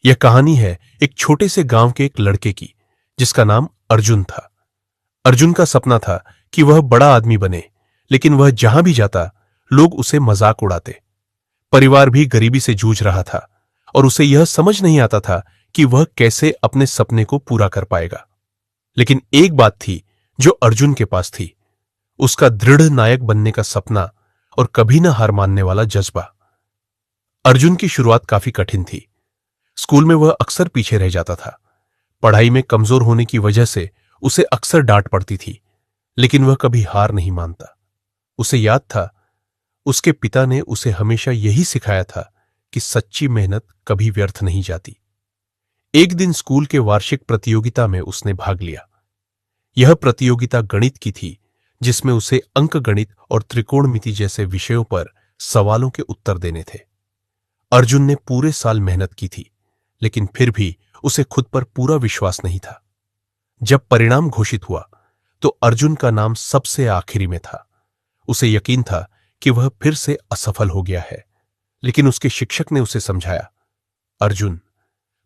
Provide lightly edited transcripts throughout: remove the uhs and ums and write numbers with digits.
यह कहानी है एक छोटे से गांव के एक लड़के की, जिसका नाम अर्जुन था। अर्जुन का सपना था कि वह बड़ा आदमी बने, लेकिन वह जहां भी जाता लोग उसे मजाक उड़ाते। परिवार भी गरीबी से जूझ रहा था और उसे यह समझ नहीं आता था कि वह कैसे अपने सपने को पूरा कर पाएगा। लेकिन एक बात थी जो अर्जुन के पास थी, उसका दृढ़ नायक बनने का सपना और कभी न हार मानने वाला जज्बा। अर्जुन की शुरुआत काफी कठिन थी। स्कूल में वह अक्सर पीछे रह जाता था। पढ़ाई में कमजोर होने की वजह से उसे अक्सर डांट पड़ती थी, लेकिन वह कभी हार नहीं मानता। उसे याद था, उसके पिता ने उसे हमेशा यही सिखाया था कि सच्ची मेहनत कभी व्यर्थ नहीं जाती। एक दिन स्कूल के वार्षिक प्रतियोगिता में उसने भाग लिया। यह प्रतियोगिता गणित की थी, जिसमें उसे अंकगणित और त्रिकोणमिति जैसे विषयों पर सवालों के उत्तर देने थे। अर्जुन ने पूरे साल मेहनत की थी, लेकिन फिर भी उसे खुद पर पूरा विश्वास नहीं था। जब परिणाम घोषित हुआ तो अर्जुन का नाम सबसे आखिरी में था। उसे यकीन था कि वह फिर से असफल हो गया है, लेकिन उसके शिक्षक ने उसे समझाया, अर्जुन,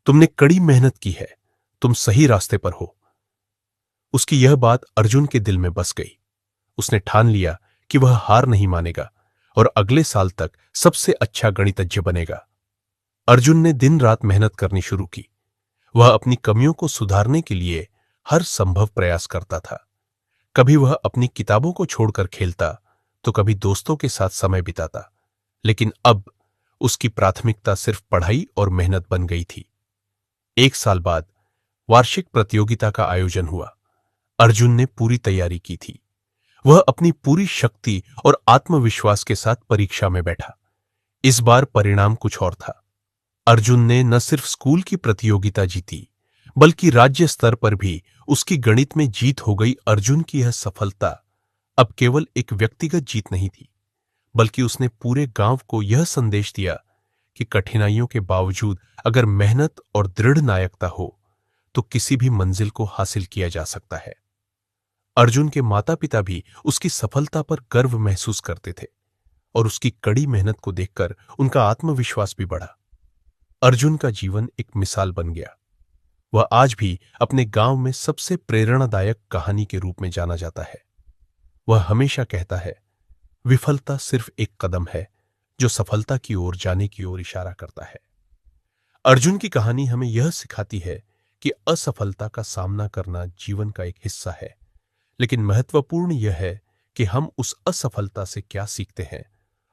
तुमने कड़ी मेहनत की है, तुम सही रास्ते पर हो। उसकी यह बात अर्जुन के दिल में बस गई। उसने ठान लिया कि वह हार नहीं मानेगा और अगले साल तक सबसे अच्छा गणितज्ञ बनेगा। अर्जुन ने दिन रात मेहनत करनी शुरू की। वह अपनी कमियों को सुधारने के लिए हर संभव प्रयास करता था। कभी वह अपनी किताबों को छोड़कर खेलता, तो कभी दोस्तों के साथ समय बिताता, लेकिन अब उसकी प्राथमिकता सिर्फ पढ़ाई और मेहनत बन गई थी। एक साल बाद वार्षिक प्रतियोगिता का आयोजन हुआ। अर्जुन ने पूरी तैयारी की थी। वह अपनी पूरी शक्ति और आत्मविश्वास के साथ परीक्षा में बैठा। इस बार परिणाम कुछ और था। अर्जुन ने न सिर्फ स्कूल की प्रतियोगिता जीती, बल्कि राज्य स्तर पर भी उसकी गणित में जीत हो गई। अर्जुन की यह सफलता अब केवल एक व्यक्तिगत जीत नहीं थी, बल्कि उसने पूरे गांव को यह संदेश दिया कि कठिनाइयों के बावजूद अगर मेहनत और दृढ़ नायकता हो तो किसी भी मंजिल को हासिल किया जा सकता है। अर्जुन के माता पिता भी उसकी सफलता पर गर्व महसूस करते थे और उसकी कड़ी मेहनत को देखकर उनका आत्मविश्वास भी बढ़ा। अर्जुन का जीवन एक मिसाल बन गया। वह आज भी अपने गांव में सबसे प्रेरणादायक कहानी के रूप में जाना जाता है। वह हमेशा कहता है, विफलता सिर्फ एक कदम है जो सफलता की ओर जाने की ओर इशारा करता है। अर्जुन की कहानी हमें यह सिखाती है कि असफलता का सामना करना जीवन का एक हिस्सा है, लेकिन महत्वपूर्ण यह है कि हम उस असफलता से क्या सीखते हैं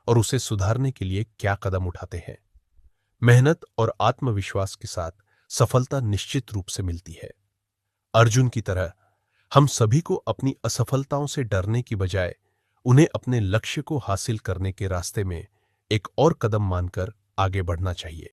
और उसे सुधारने के लिए क्या कदम उठाते हैं। मेहनत और आत्मविश्वास के साथ सफलता निश्चित रूप से मिलती है। अर्जुन की तरह हम सभी को अपनी असफलताओं से डरने की बजाय उन्हें अपने लक्ष्य को हासिल करने के रास्ते में एक और कदम मानकर आगे बढ़ना चाहिए।